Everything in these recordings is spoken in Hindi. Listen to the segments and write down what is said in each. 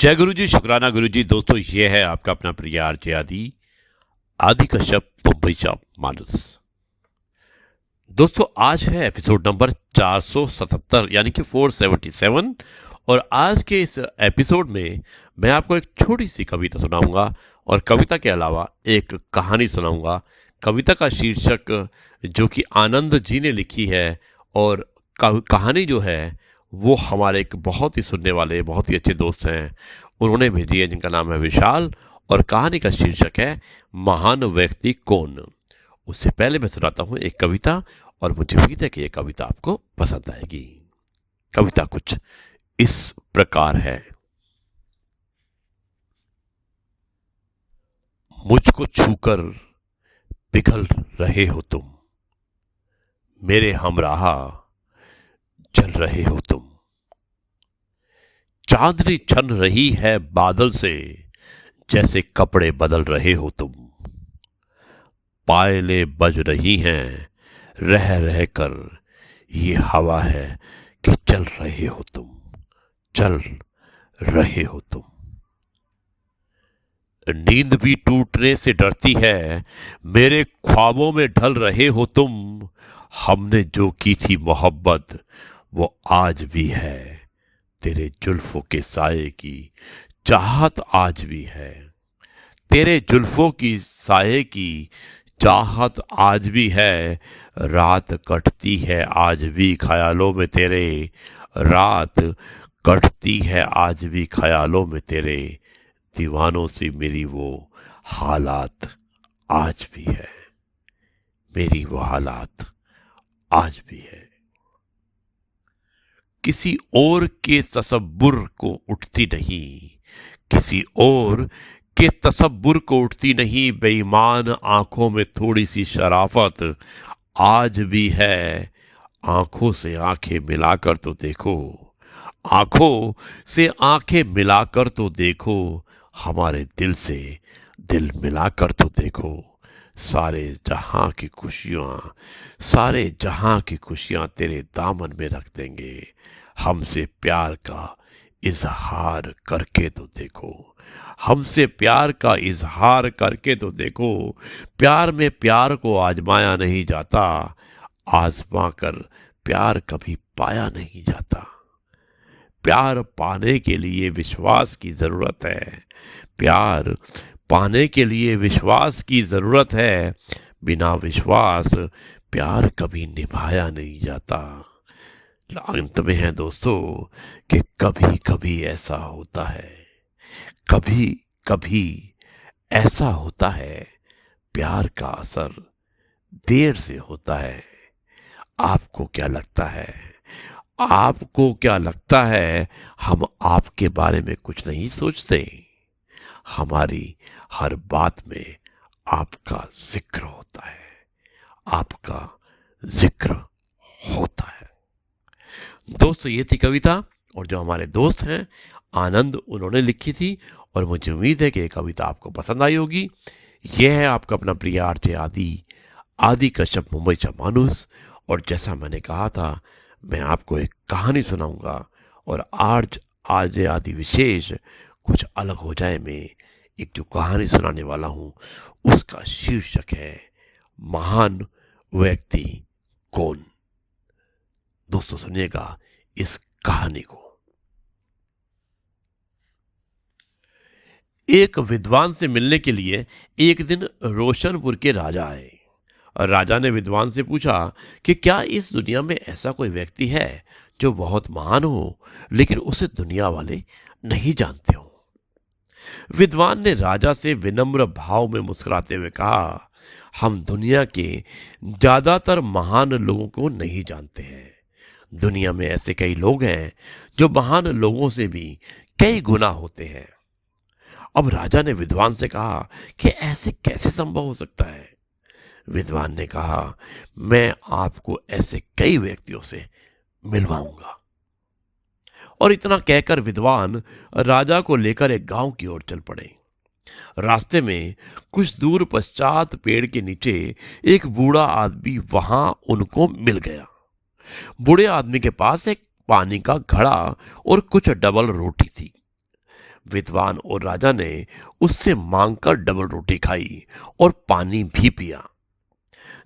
जय गुरु जी, शुक्राना गुरु जी। दोस्तों, ये है आपका अपना प्रिय आरजे आदि आदि कश्यप मुंबई चा मानस। दोस्तों, आज है एपिसोड नंबर 477 यानी कि 477। और आज के इस एपिसोड में मैं आपको एक छोटी सी कविता सुनाऊंगा और कविता के अलावा एक कहानी सुनाऊंगा। कविता का शीर्षक जो कि आनंद जी ने लिखी है, और कहानी जो है वो हमारे एक बहुत ही सुनने वाले बहुत ही अच्छे दोस्त हैं, उन्होंने भेजी है, जिनका नाम है विशाल। और कहानी का शीर्षक है महान व्यक्ति कौन। उससे पहले मैं सुनाता हूं एक कविता, और मुझे उम्मीद है कि यह कविता आपको पसंद आएगी। कविता कुछ इस प्रकार है। मुझको छूकर पिघल रहे हो तुम, मेरे हमराह जल रहे हो तुम। चांदनी छन रही है बादल से, जैसे कपड़े बदल रहे हो तुम। पायलें बज रही हैं रह रह कर, ये हवा है कि चल रहे हो तुम, चल रहे हो तुम। नींद भी टूटने से डरती है, मेरे ख्वाबों में ढल रहे हो तुम। हमने जो की थी मोहब्बत वो आज भी है, तेरे जुल्फों के साये की चाहत आज भी है। तेरे जुल्फों की साये की चाहत आज भी है। रात कटती है आज भी ख्यालों में तेरे, रात कटती है आज भी ख्यालों में तेरे। दीवानों से मेरी वो हालात आज भी है, मेरी वो हालात आज भी है। किसी और के तसब्बुर को उठती नहीं, किसी और के तसब्बुर को उठती नहीं। बेईमान आंखों में थोड़ी सी शराफत आज भी है। आंखों से आंखें मिलाकर तो देखो, आंखों से आंखें मिलाकर तो देखो। हमारे दिल से दिल मिलाकर तो देखो। सारे जहां की खुशियां, सारे जहां की खुशियां तेरे दामन में रख देंगे। हमसे प्यार का इजहार करके तो देखो, हमसे प्यार का इजहार करके तो देखो। प्यार में प्यार को आजमाया नहीं जाता, आजमा कर प्यार कभी पाया नहीं जाता। प्यार पाने के लिए विश्वास की जरूरत है, प्यार पाने के लिए विश्वास की जरूरत है। बिना विश्वास प्यार कभी निभाया नहीं जाता। अंत में है दोस्तों कि कभी कभी ऐसा होता है, कभी कभी ऐसा होता है, प्यार का असर देर से होता है। आपको क्या लगता है, आपको क्या लगता है हम आपके बारे में कुछ नहीं सोचते? हमारी हर बात में आपका जिक्र होता है, आपका जिक्र होता है। दोस्तों, ये थी कविता, और जो हमारे दोस्त हैं आनंद, उन्होंने लिखी थी, और मुझे उम्मीद है कि ये कविता आपको पसंद आई होगी। यह है आपका अपना प्रिय आरजे आदि कश्यप मुंबई चा मानुस। और जैसा मैंने कहा था, मैं आपको एक कहानी सुनाऊंगा, और आज आदि विशेष कुछ अलग हो जाए में एक जो कहानी सुनाने वाला हूं, उसका शीर्षक है महान व्यक्ति कौन। दोस्तों, सुनिएगा इस कहानी को। एक विद्वान से मिलने के लिए एक दिन रोशनपुर के राजा आए, और राजा ने विद्वान से पूछा कि क्या इस दुनिया में ऐसा कोई व्यक्ति है जो बहुत महान हो, लेकिन उसे दुनिया वाले नहीं जानते हो। विद्वान ने राजा से विनम्र भाव में मुस्कुराते हुए कहा, हम दुनिया के ज्यादातर महान लोगों को नहीं जानते हैं। दुनिया में ऐसे कई लोग हैं जो महान लोगों से भी कई गुना होते हैं। अब राजा ने विद्वान से कहा कि ऐसे कैसे संभव हो सकता है। विद्वान ने कहा, मैं आपको ऐसे कई व्यक्तियों से मिलवाऊंगा। और इतना कहकर विद्वान राजा को लेकर एक गांव की ओर चल पड़े। रास्ते में कुछ दूर पश्चात पेड़ के नीचे एक बूढ़ा आदमी वहां उनको मिल गया। बूढ़े आदमी के पास एक पानी का घड़ा और कुछ डबल रोटी थी। विद्वान और राजा ने उससे मांगकर डबल रोटी खाई और पानी भी पिया।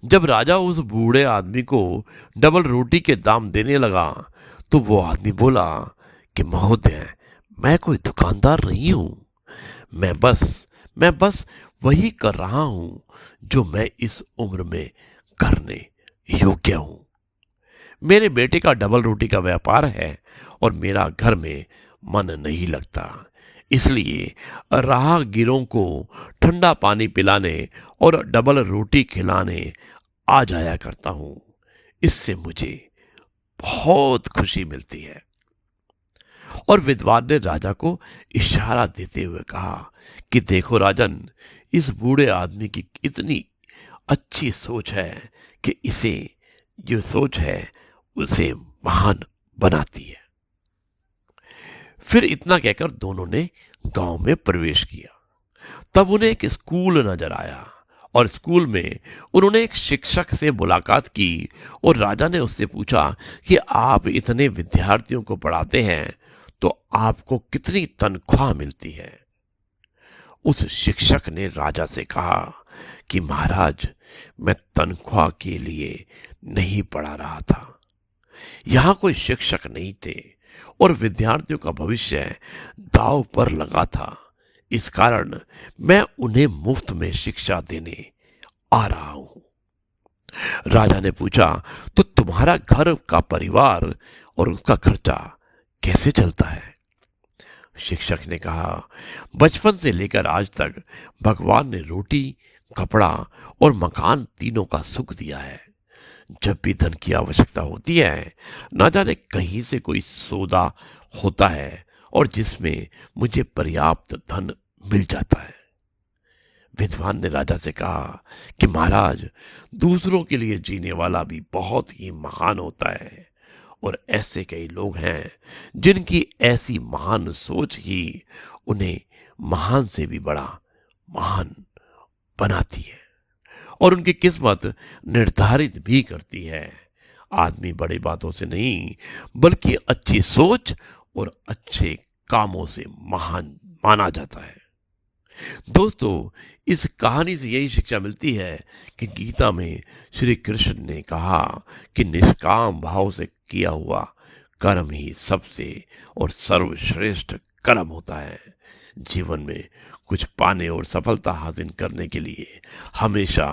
जब राजा उस बूढ़े आदमी को डबल रोटी के दाम देने लगा तो वो आदमी बोला कि महोदय, मैं कोई दुकानदार नहीं हूं। मैं बस वही कर रहा हूं जो मैं इस उम्र में करने योग्य हूं। मेरे बेटे का डबल रोटी का व्यापार है और मेरा घर में मन नहीं लगता, इसलिए राहगीरों को ठंडा पानी पिलाने और डबल रोटी खिलाने आ जाया करता हूं। इससे मुझे बहुत खुशी मिलती है। और विद्वान ने राजा को इशारा देते हुए कहा कि देखो राजन, इस बूढ़े आदमी की इतनी अच्छी सोच है कि इसे जो सोच है उसे महान बनाती है। फिर इतना कहकर दोनों ने गांव में प्रवेश किया। तब उन्हें एक स्कूल नजर आया और स्कूल में उन्होंने एक शिक्षक से मुलाकात की और राजा ने उससे पूछा कि आप इतने विद्यार्थियों को पढ़ाते हैं तो आपको कितनी तनख्वाह मिलती है। उस शिक्षक ने राजा से कहा कि महाराज, मैं तनख्वाह के लिए नहीं पढ़ा रहा था। यहां कोई शिक्षक नहीं थे और विद्यार्थियों का भविष्य दांव पर लगा था। इस कारण मैं उन्हें मुफ्त में शिक्षा देने आ रहा हूं। राजा ने पूछा, तो तुम्हारा घर का परिवार और उसका खर्चा कैसे चलता है? शिक्षक ने कहा, बचपन से लेकर आज तक भगवान ने रोटी, कपड़ा और मकान तीनों का सुख दिया है। जब भी धन की आवश्यकता होती है, ना जाने कहीं से कोई सौदा होता है और जिसमें मुझे पर्याप्त धन मिल जाता है। विद्वान ने राजा से कहा कि महाराज, दूसरों के लिए जीने वाला भी बहुत ही महान होता है और ऐसे कई लोग हैं जिनकी ऐसी महान सोच ही उन्हें महान से भी बड़ा महान बनाती है और उनकी किस्मत निर्धारित भी करती है। आदमी बड़ी बातों से नहीं बल्कि अच्छी सोच और अच्छे कामों से महान माना जाता है। दोस्तों, इस कहानी से यही शिक्षा मिलती है कि गीता में श्री कृष्ण ने कहा कि निष्काम भाव से किया हुआ कर्म ही सबसे और सर्वश्रेष्ठ कर्म होता है। जीवन में कुछ पाने और सफलता हासिल करने के लिए हमेशा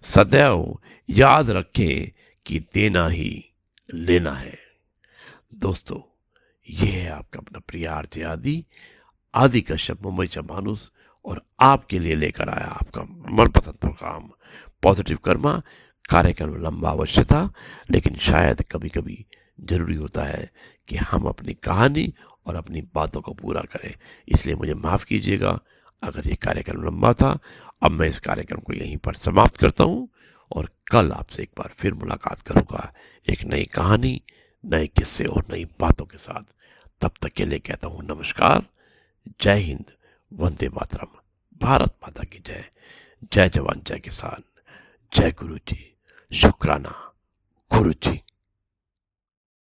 सदैव याद रखें कि देना ही लेना है। दोस्तों, ये है आपका अपना प्रिय आरजे आदि कश्यप, मुंबई से मानुस, और आपके लिए लेकर आया आपका मनपसंद प्रोग्राम पॉजिटिव कर्मा। कार्यक्रम लंबा अवश्य था, लेकिन शायद कभी कभी जरूरी होता है कि हम अपनी कहानी और अपनी बातों को पूरा करें। इसलिए मुझे माफ़ कीजिएगा अगर ये कार्यक्रम लंबा था। अब मैं इस कार्यक्रम को यहीं पर समाप्त करता हूँ और कल आपसे एक बार फिर मुलाकात करूँगा एक नई कहानी, नए किस्से और नई बातों के साथ। तब तक के लिए कहता हूँ नमस्कार, जय हिंद, वंदे मातरम, भारत माता की जय। जय जवान, जय किसान, जय गुरु जी, शुक्राना गुरु जी।